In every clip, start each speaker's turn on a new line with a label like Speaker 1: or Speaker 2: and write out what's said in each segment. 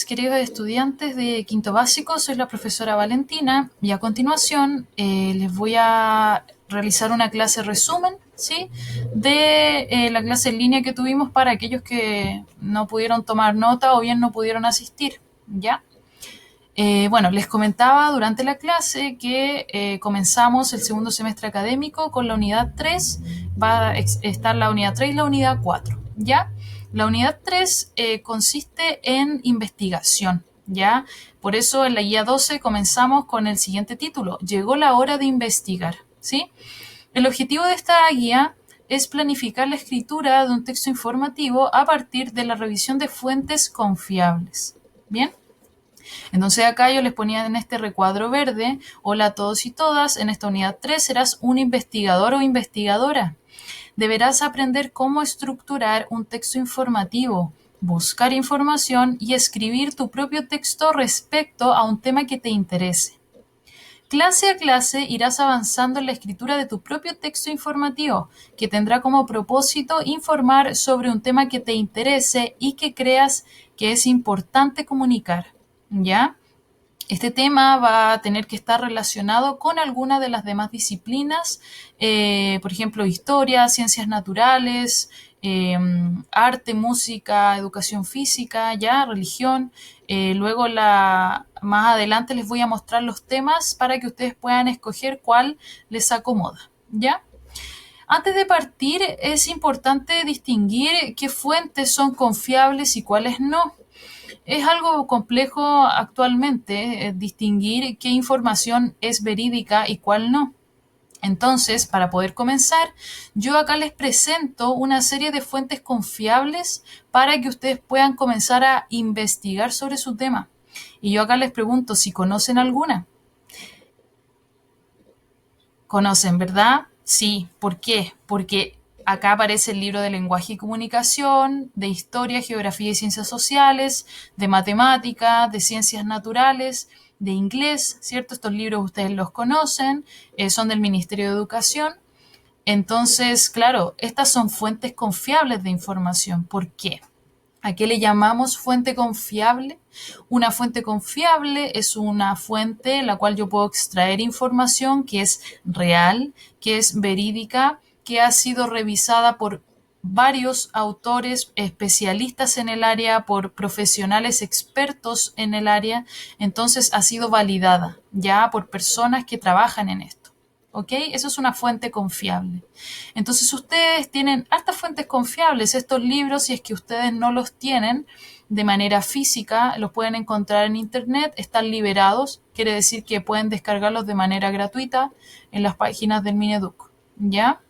Speaker 1: Queridos estudiantes de quinto básico, soy la profesora Valentina y a continuación les voy a realizar una clase resumen, ¿sí? de la clase en línea que tuvimos para aquellos que no pudieron tomar nota o bien no pudieron asistir, ¿ya? Bueno, les comentaba durante la clase que comenzamos el segundo semestre académico con la unidad 3. Va a estar la unidad 3 y la unidad 4, ¿ya? La unidad 3 consiste en investigación, ¿ya? Por eso en la guía 12 comenzamos con el siguiente título: Llegó la hora de investigar, ¿sí? El objetivo de esta guía es planificar la escritura de un texto informativo a partir de la revisión de fuentes confiables, ¿bien? Entonces acá yo les ponía en este recuadro verde: hola a todos y todas, en esta unidad 3 serás un investigador o investigadora. Deberás aprender cómo estructurar un texto informativo, buscar información y escribir tu propio texto respecto a un tema que te interese. Clase a clase irás avanzando en la escritura de tu propio texto informativo, que tendrá como propósito informar sobre un tema que te interese y que creas que es importante comunicar, ¿ya? Este tema va a tener que estar relacionado con alguna de las demás disciplinas, por ejemplo, historia, ciencias naturales, arte, música, educación física, ya, religión. Luego, más adelante les voy a mostrar los temas para que ustedes puedan escoger cuál les acomoda, ¿ya? Antes de partir, es importante distinguir qué fuentes son confiables y cuáles no. Es algo complejo actualmente distinguir qué información es verídica y cuál no. Entonces, para poder comenzar, yo acá les presento una serie de fuentes confiables para que ustedes puedan comenzar a investigar sobre su tema. Y yo acá les pregunto si conocen alguna. Conocen, ¿verdad? Sí. ¿Por qué? Porque acá aparece el libro de lenguaje y comunicación, de historia, geografía y ciencias sociales, de matemática, de ciencias naturales, de inglés, ¿cierto? Estos libros ustedes los conocen, son del Ministerio de Educación. Entonces, claro, estas son fuentes confiables de información. ¿Por qué? ¿A qué le llamamos fuente confiable? Una fuente confiable es una fuente en la cual yo puedo extraer información que es real, que es verídica, que ha sido revisada por varios autores especialistas en el área, por profesionales expertos en el área. Entonces ha sido validada ya por personas que trabajan en esto. ¿Ok? Eso es una fuente confiable. Entonces ustedes tienen hartas fuentes confiables. Estos libros, si es que ustedes no los tienen de manera física, los pueden encontrar en internet, están liberados, quiere decir que pueden descargarlos de manera gratuita en las páginas del Mineduc, ¿ya?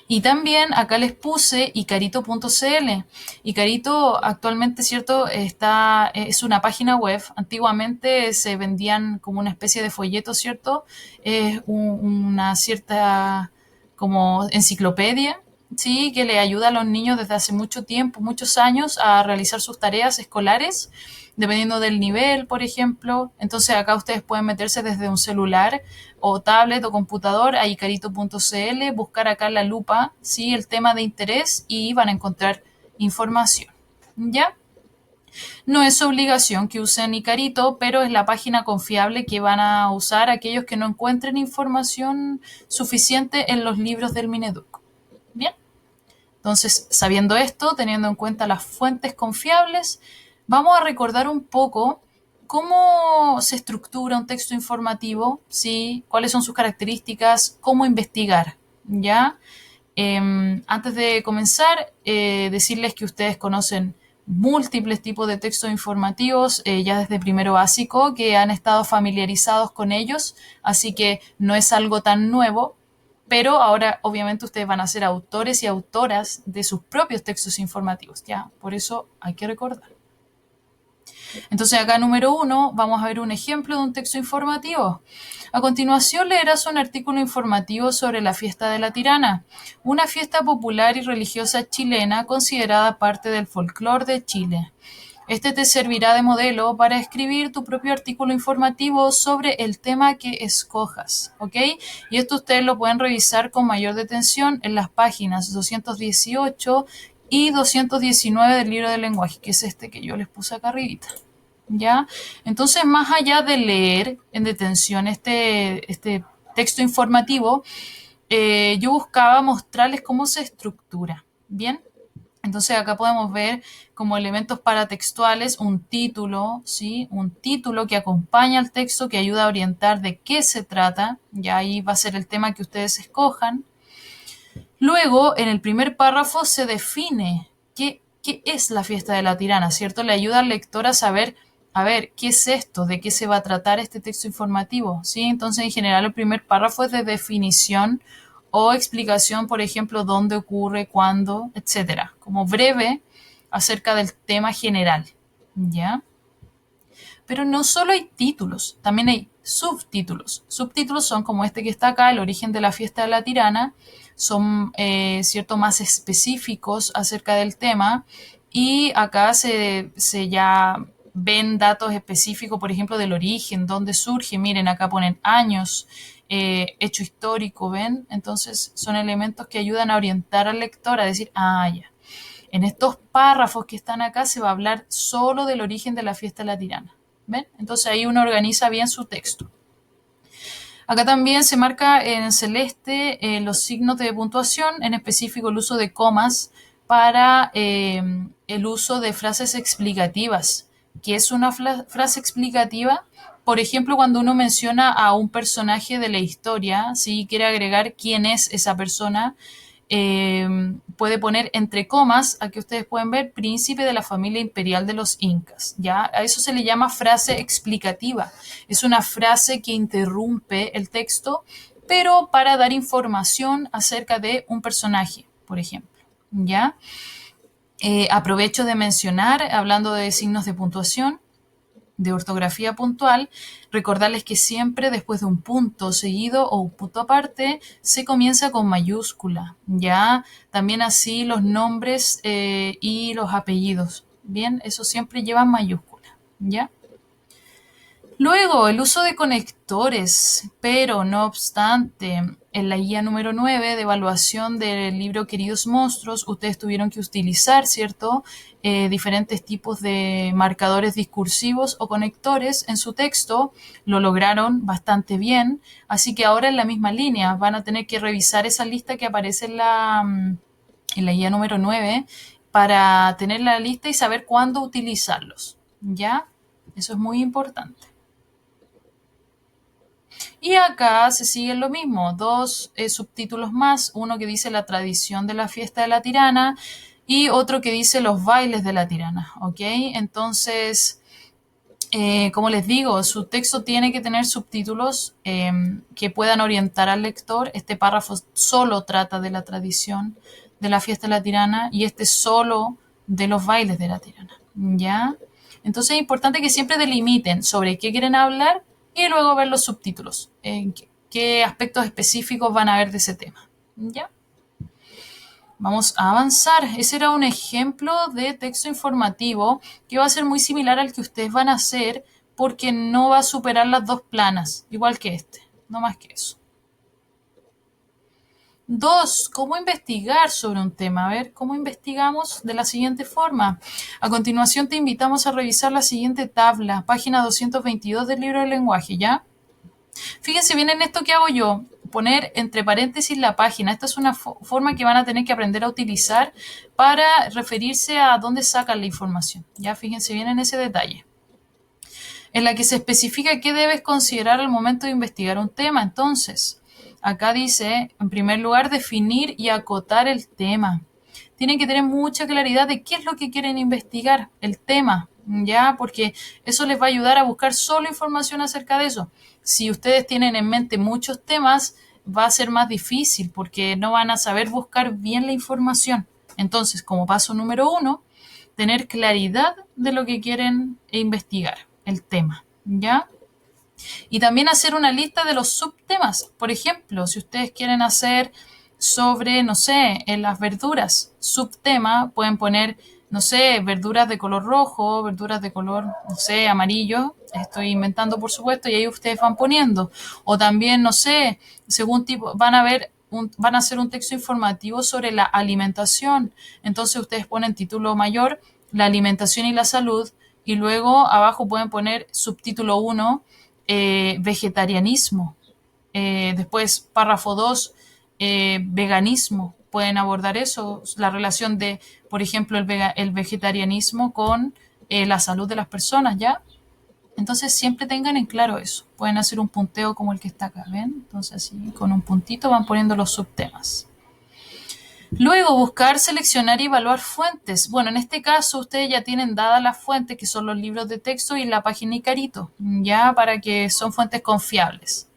Speaker 1: Y también acá les puse icarito.cl. Icarito actualmente, ¿cierto? Es una página web. Antiguamente se vendían como una especie de folleto, ¿cierto? Es una cierta como enciclopedia, ¿sí? Que le ayuda a los niños desde hace mucho tiempo, muchos años, a realizar sus tareas escolares, dependiendo del nivel, por ejemplo. Entonces acá ustedes pueden meterse desde un celular o tablet o computador a icarito.cl, buscar acá en la lupa, ¿sí? El tema de interés y van a encontrar información, ¿ya? No es obligación que usen Icarito, pero es la página confiable que van a usar aquellos que no encuentren información suficiente en los libros del Mineduc. Bien, entonces, sabiendo esto, teniendo en cuenta las fuentes confiables, vamos a recordar un poco cómo se estructura un texto informativo, ¿sí? Cuáles son sus características, cómo investigar, ¿ya? Antes de comenzar, decirles que ustedes conocen múltiples tipos de textos informativos ya desde primero básico, que han estado familiarizados con ellos, así que no es algo tan nuevo, pero ahora obviamente ustedes van a ser autores y autoras de sus propios textos informativos, ya, por eso hay que recordar. Entonces acá número 1 vamos a ver un ejemplo de un texto informativo. A continuación leerás un artículo informativo sobre la fiesta de la Tirana, una fiesta popular y religiosa chilena considerada parte del folclore de Chile. Este te servirá de modelo para escribir tu propio artículo informativo sobre el tema que escojas, ¿ok? Y esto ustedes lo pueden revisar con mayor detención en las páginas 218 y 219 del libro del lenguaje, que es este que yo les puse acá arribita. ¿Ya? Entonces, más allá de leer en detención este texto informativo, yo buscaba mostrarles cómo se estructura. ¿Bien? Entonces acá podemos ver como elementos paratextuales un título, ¿sí? Un título que acompaña al texto, que ayuda a orientar de qué se trata, ya ahí va a ser el tema que ustedes escojan. Luego, en el primer párrafo se define qué es la fiesta de la tirana, ¿cierto? Le ayuda al lector a saber, a ver, ¿qué es esto? ¿De qué se va a tratar este texto informativo? ¿Sí? Entonces, en general, el primer párrafo es de definición o explicación, por ejemplo, dónde ocurre, cuándo, etcétera, como breve acerca del tema general, ¿ya? Pero no solo hay títulos, también hay subtítulos. Subtítulos son como este que está acá, el origen de la fiesta de la tirana, son cierto más específicos acerca del tema y acá se ya ven datos específicos, por ejemplo, del origen, dónde surge. Miren, acá ponen años, hecho histórico, ¿ven? Entonces son elementos que ayudan a orientar al lector a decir, ah, ya. En estos párrafos que están acá se va a hablar solo del origen de la fiesta de la tirana. ¿Ven? Entonces ahí uno organiza bien su texto. Acá también se marca en celeste los signos de puntuación, en específico el uso de comas para el uso de frases explicativas. ¿Qué es una frase explicativa? Por ejemplo, cuando uno menciona a un personaje de la historia, si quiere agregar quién es esa persona, puede poner entre comas, aquí ustedes pueden ver, príncipe de la familia imperial de los incas, ¿ya? A eso se le llama frase explicativa. Es una frase que interrumpe el texto, pero para dar información acerca de un personaje, por ejemplo, ¿ya? Aprovecho de mencionar, hablando de signos de puntuación, de ortografía puntual, recordarles que siempre después de un punto seguido o un punto aparte se comienza con mayúscula, ya también así los nombres y los apellidos, bien, eso siempre lleva mayúscula, ya. Luego, el uso de conectores, pero no obstante, en la guía número 9 de evaluación del libro Queridos Monstruos, ustedes tuvieron que utilizar, ¿cierto? Diferentes tipos de marcadores discursivos o conectores en su texto, lo lograron bastante bien, así que ahora en la misma línea van a tener que revisar esa lista que aparece en la guía número 9 para tener la lista y saber cuándo utilizarlos, ¿ya? Eso es muy importante. Y acá se sigue lo mismo, dos subtítulos más, uno que dice la tradición de la fiesta de la tirana y otro que dice los bailes de la tirana, ¿ok? Entonces, como les digo, su texto tiene que tener subtítulos que puedan orientar al lector. Este párrafo solo trata de la tradición de la fiesta de la tirana y este solo de los bailes de la tirana, ¿ya? Entonces es importante que siempre delimiten sobre qué quieren hablar y luego ver los subtítulos, qué aspectos específicos van a ver de ese tema, ¿ya? Vamos a avanzar. Ese era un ejemplo de texto informativo que va a ser muy similar al que ustedes van a hacer porque no va a superar las dos planas, igual que este, no más que eso. 2. ¿Cómo investigar sobre un tema? A ver, ¿cómo investigamos? De la siguiente forma. A continuación te invitamos a revisar la siguiente tabla, página 222 del libro del lenguaje, ¿ya? Fíjense bien en esto que hago yo, poner entre paréntesis la página. Esta es una forma que van a tener que aprender a utilizar para referirse a dónde sacan la información. Ya fíjense bien en ese detalle. En la que se especifica qué debes considerar al momento de investigar un tema. Entonces, acá dice, en primer lugar, definir y acotar el tema. Tienen que tener mucha claridad de qué es lo que quieren investigar, el tema, ¿ya? Porque eso les va a ayudar a buscar solo información acerca de eso. Si ustedes tienen en mente muchos temas, va a ser más difícil porque no van a saber buscar bien la información. Entonces, como paso número 1, tener claridad de lo que quieren investigar, el tema, ¿ya? Y también hacer una lista de los subtemas. Por ejemplo, si ustedes quieren hacer sobre, no sé, en las verduras, subtema, pueden poner, no sé, verduras de color rojo, verduras de color, no sé, amarillo. Estoy inventando, por supuesto, y ahí ustedes van poniendo. O también, no sé, según tipo, van a ver van a hacer un texto informativo sobre la alimentación. Entonces ustedes ponen título mayor, la alimentación y la salud, y luego abajo pueden poner subtítulo 1, vegetarianismo. Después, párrafo 2, veganismo. Pueden abordar eso, la relación de, por ejemplo, el vegetarianismo con la salud de las personas, ¿ya? Entonces siempre tengan en claro eso. Pueden hacer un punteo como el que está acá, ¿ven? Entonces así con un puntito van poniendo los subtemas. Luego, buscar, seleccionar y evaluar fuentes. Bueno, en este caso ustedes ya tienen dadas las fuentes, que son los libros de texto y la página Icarito, ya para que son fuentes confiables.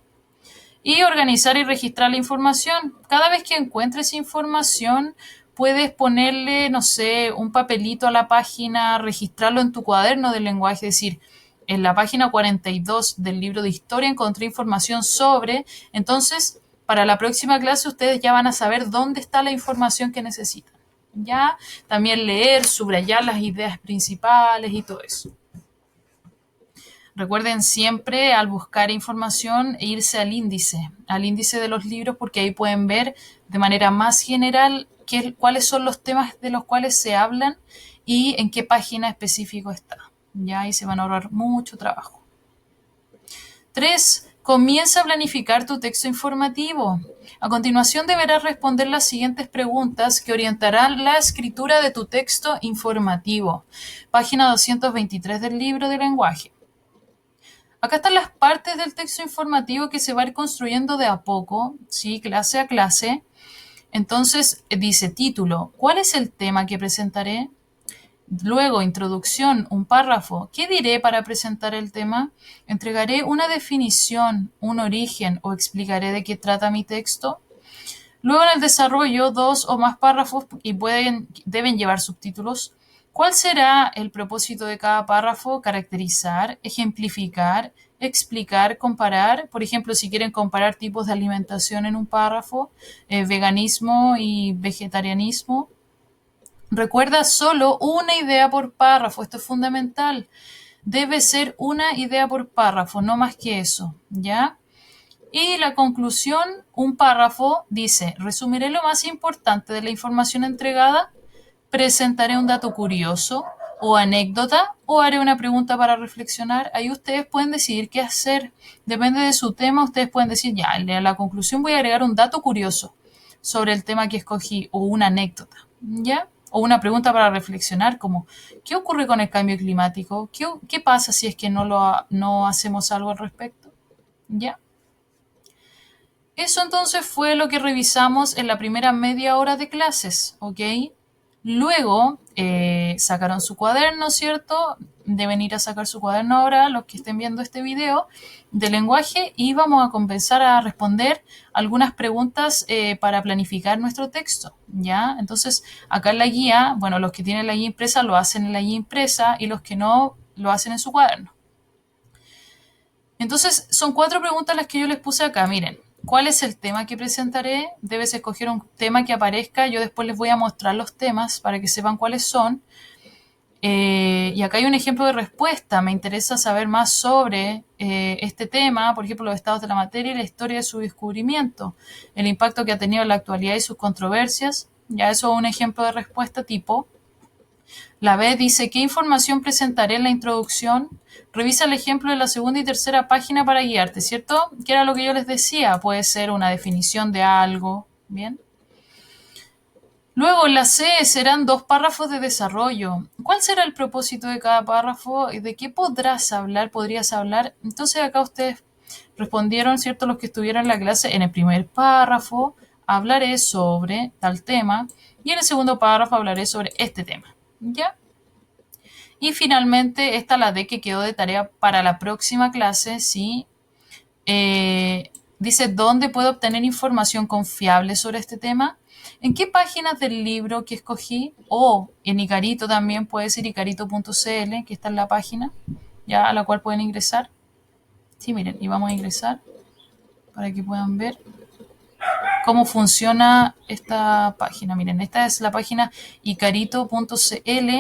Speaker 1: Y organizar y registrar la información. Cada vez que encuentres información, puedes ponerle, no sé, un papelito a la página, registrarlo en tu cuaderno del lenguaje, es decir, en la página 42 del libro de historia encontré información sobre, entonces, para la próxima clase ustedes ya van a saber dónde está la información que necesitan. Ya, también leer, subrayar las ideas principales y todo eso. Recuerden siempre al buscar información irse al índice de los libros, porque ahí pueden ver de manera más general cuáles son los temas de los cuales se hablan y en qué página específico está. Ya ahí se van a ahorrar mucho trabajo. 3. Comienza a planificar tu texto informativo. A continuación deberás responder las siguientes preguntas que orientarán la escritura de tu texto informativo. Página 223 del libro de lenguaje. Acá están las partes del texto informativo que se va a ir construyendo de a poco, ¿sí? Clase a clase. Entonces dice título, ¿cuál es el tema que presentaré? Luego, introducción, un párrafo. ¿Qué diré para presentar el tema? ¿Entregaré una definición, un origen o explicaré de qué trata mi texto? Luego, en el desarrollo, 2 o más párrafos y deben llevar subtítulos. ¿Cuál será el propósito de cada párrafo? Caracterizar, ejemplificar, explicar, comparar. Por ejemplo, si quieren comparar tipos de alimentación en un párrafo, veganismo y vegetarianismo. Recuerda solo una idea por párrafo, esto es fundamental. Debe ser una idea por párrafo, no más que eso, ¿ya? Y la conclusión, un párrafo, dice, resumiré lo más importante de la información entregada, presentaré un dato curioso o anécdota o haré una pregunta para reflexionar. Ahí ustedes pueden decidir qué hacer. Depende de su tema, ustedes pueden decir, ya, en la conclusión voy a agregar un dato curioso sobre el tema que escogí o una anécdota, ¿ya? O una pregunta para reflexionar como, ¿qué ocurre con el cambio climático? ¿Qué pasa si es que no hacemos algo al respecto? ¿Ya? Eso entonces fue lo que revisamos en la primera media hora de clases, ¿ok? Luego sacaron su cuaderno, ¿cierto? Deben ir a sacar su cuaderno ahora los que estén viendo este video de lenguaje y vamos a comenzar a responder algunas preguntas para planificar nuestro texto, ¿ya? Entonces, acá en la guía, bueno, los que tienen la guía impresa lo hacen en la guía impresa y los que no lo hacen en su cuaderno. Entonces, son 4 preguntas las que yo les puse acá, miren. ¿Cuál es el tema que presentaré? Debes escoger un tema que aparezca. Yo después les voy a mostrar los temas para que sepan cuáles son. Y acá hay un ejemplo de respuesta. Me interesa saber más sobre este tema, por ejemplo, los estados de la materia y la historia de su descubrimiento, el impacto que ha tenido en la actualidad y sus controversias. Ya eso es un ejemplo de respuesta tipo. La B dice, ¿qué información presentaré en la introducción? Revisa el ejemplo de la segunda y tercera página para guiarte, ¿cierto? ¿Qué era lo que yo les decía? Puede ser una definición de algo, ¿bien? Luego, en la C serán 2 párrafos de desarrollo. ¿Cuál será el propósito de cada párrafo? ¿De qué podrás hablar? ¿Podrías hablar? Entonces acá ustedes respondieron, ¿cierto? Los que estuvieron en la clase, en el primer párrafo hablaré sobre tal tema y en el segundo párrafo hablaré sobre este tema, ¿ya? Y finalmente, esta la D que quedó de tarea para la próxima clase, ¿sí? Dice, ¿dónde puedo obtener información confiable sobre este tema? ¿En qué páginas del libro que escogí? O en Icarito también puede ser icarito.cl, que está en la página, ya a la cual pueden ingresar. Sí, miren, y vamos a ingresar para que puedan ver. cómo funciona esta página. Miren, esta es la página icarito.cl.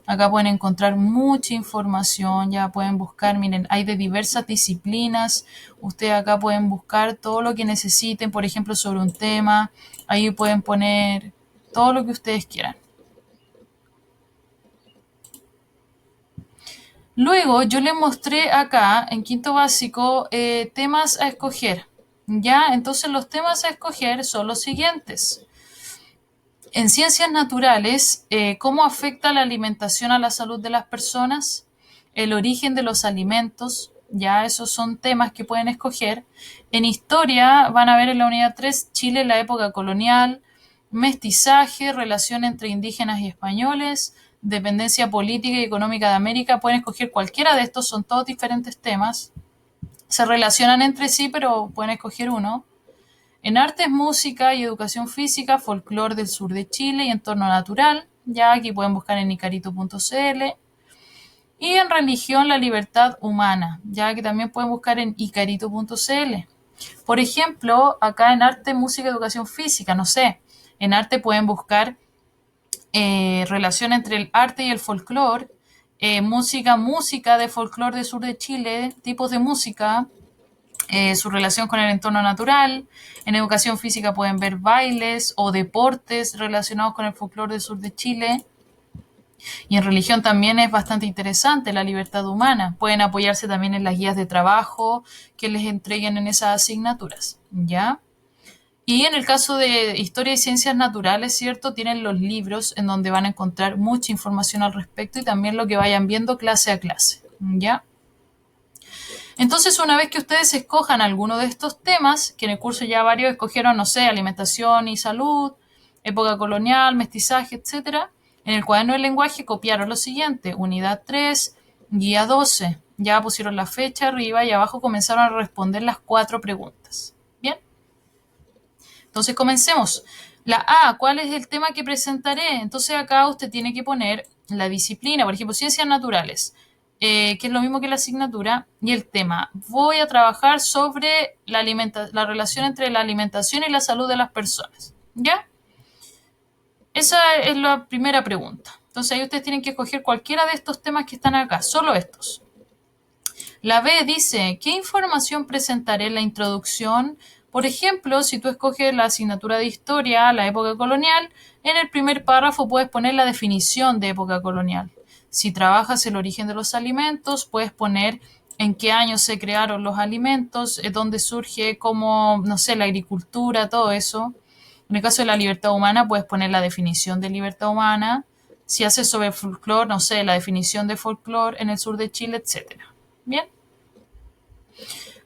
Speaker 1: Acá pueden encontrar mucha información, ya pueden buscar, miren, hay de diversas disciplinas. Ustedes acá pueden buscar todo lo que necesiten, por ejemplo, sobre un tema. Ahí pueden poner todo lo que ustedes quieran. Luego yo les mostré acá en quinto básico temas a escoger. Ya, entonces los temas a escoger son los siguientes. En ciencias naturales, ¿cómo afecta la alimentación a la salud de las personas? El origen de los alimentos, ya esos son temas que pueden escoger. En historia van a ver en la unidad 3 Chile en la época colonial, mestizaje, relación entre indígenas y españoles, dependencia política y económica de América. Pueden escoger cualquiera de estos, son todos diferentes temas. Se relacionan entre sí, pero pueden escoger uno. En artes, música y educación física, folclore del sur de Chile y entorno natural, ya aquí pueden buscar en icarito.cl. Y en religión, la libertad humana, ya que también pueden buscar en icarito.cl. Por ejemplo, acá en arte, música y educación física, no sé, en arte pueden buscar relación entre el arte y el folclore, música de folclore del sur de Chile, tipos de música, su relación con el entorno natural. En educación física pueden ver bailes o deportes relacionados con el folclore del sur de Chile. Y en religión también es bastante interesante la libertad humana. Pueden apoyarse también en las guías de trabajo que les entreguen en esas asignaturas, ¿ya? Y en el caso de historia y ciencias naturales, ¿cierto? Tienen los libros en donde van a encontrar mucha información al respecto y también lo que vayan viendo clase a clase, ¿ya? Entonces, una vez que ustedes escojan alguno de estos temas, que en el curso ya varios escogieron, no sé, alimentación y salud, época colonial, mestizaje, etcétera, en el cuaderno del lenguaje copiaron lo siguiente: unidad 3, guía 12. Ya pusieron la fecha arriba y abajo comenzaron a responder las 4 preguntas. Bien, entonces comencemos. La A, ¿cuál es el tema que presentaré? Entonces acá usted tiene que poner la disciplina, por ejemplo, ciencias naturales, que es lo mismo que la asignatura, y el tema. Voy a trabajar sobre la relación entre la alimentación y la salud de las personas. ¿Ya? Esa es la primera pregunta. Entonces ahí ustedes tienen que escoger cualquiera de estos temas que están acá, solo estos. La B dice, ¿qué información presentaré en la introducción? Por ejemplo, si tú escoges la asignatura de historia, la época colonial, en el primer párrafo puedes poner la definición de época colonial. Si trabajas el origen de los alimentos, puedes poner en qué año se crearon los alimentos, dónde surge, cómo, no sé, la agricultura, todo eso. En el caso de la libertad humana, puedes poner la definición de libertad humana. Si haces sobre folclore, no sé, la definición de folclore en el sur de Chile, etcétera. Bien.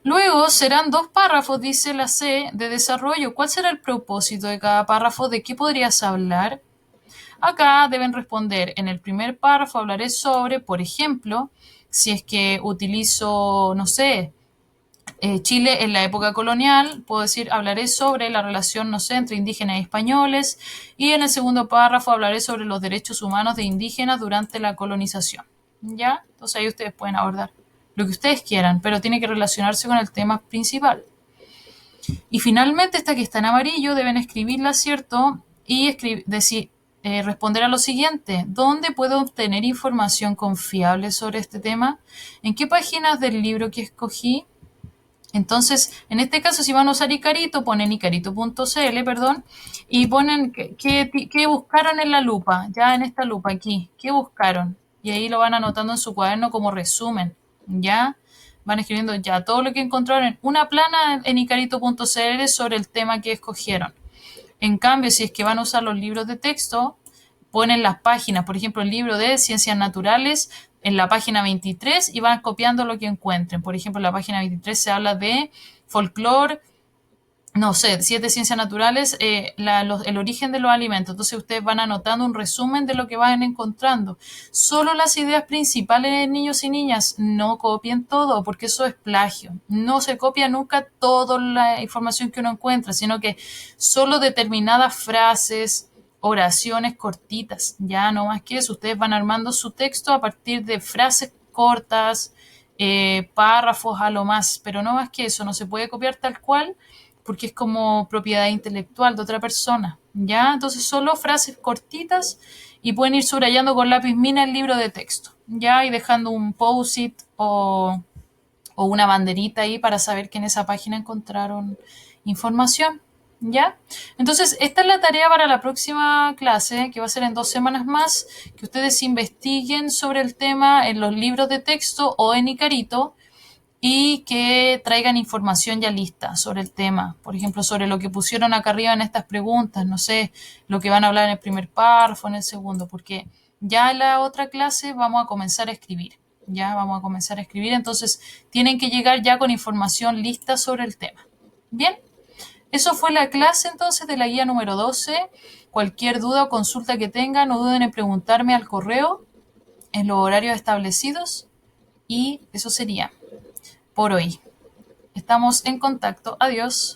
Speaker 1: Luego serán 2 párrafos, dice la C, de desarrollo. ¿Cuál será el propósito de cada párrafo? ¿De qué podrías hablar? Acá deben responder. En el primer párrafo hablaré sobre, por ejemplo, si es que utilizo, no sé, Chile en la época colonial, puedo decir, hablaré sobre la relación, no sé, entre indígenas y españoles. Y en el segundo párrafo hablaré sobre los derechos humanos de indígenas durante la colonización. ¿Ya? Entonces ahí ustedes pueden abordar lo que ustedes quieran, pero tiene que relacionarse con el tema principal. Y finalmente, esta que está en amarillo, deben escribirla, ¿cierto? Y responder a lo siguiente: ¿dónde puedo obtener información confiable sobre este tema? ¿En qué páginas del libro que escogí? Entonces, en este caso, si van a usar Icarito, ponen icarito.cl, perdón, y ponen qué buscaron en la lupa, ya en esta lupa aquí, qué buscaron. Y ahí lo van anotando en su cuaderno como resumen, ¿ya? Van escribiendo ya todo lo que encontraron en una plana en icarito.cl sobre el tema que escogieron. En cambio, si es que van a usar los libros de texto, ponen las páginas, por ejemplo, el libro de ciencias naturales en la página 23 y van copiando lo que encuentren. Por ejemplo, en la página 23 se habla de folclore, no sé, 7 ciencias naturales, el origen de los alimentos. Entonces ustedes van anotando un resumen de lo que van encontrando. Solo las ideas principales, niños y niñas, no copien todo, porque eso es plagio. No se copia nunca toda la información que uno encuentra, sino que solo determinadas frases, oraciones cortitas, ya no más que eso. Ustedes van armando su texto a partir de frases cortas, párrafos a lo más, pero no más que eso. No se puede copiar tal cual, porque es como propiedad intelectual de otra persona, ¿ya? Entonces solo frases cortitas y pueden ir subrayando con lápiz mina el libro de texto, ¿ya? Y dejando un post-it o una banderita ahí para saber que en esa página encontraron información, ¿ya? Entonces, esta es la tarea para la próxima clase, que va a ser en 2 semanas más, que ustedes investiguen sobre el tema en los libros de texto o en Icarito y que traigan información ya lista sobre el tema. Por ejemplo, sobre lo que pusieron acá arriba en estas preguntas, no sé, lo que van a hablar en el primer párrafo, en el segundo, porque ya en la otra clase vamos a comenzar a escribir. Ya vamos a comenzar a escribir, entonces tienen que llegar ya con información lista sobre el tema. Bien, eso fue la clase entonces de la guía número 12. Cualquier duda o consulta que tengan, no duden en preguntarme al correo en los horarios establecidos y eso sería por hoy. Estamos en contacto. Adiós.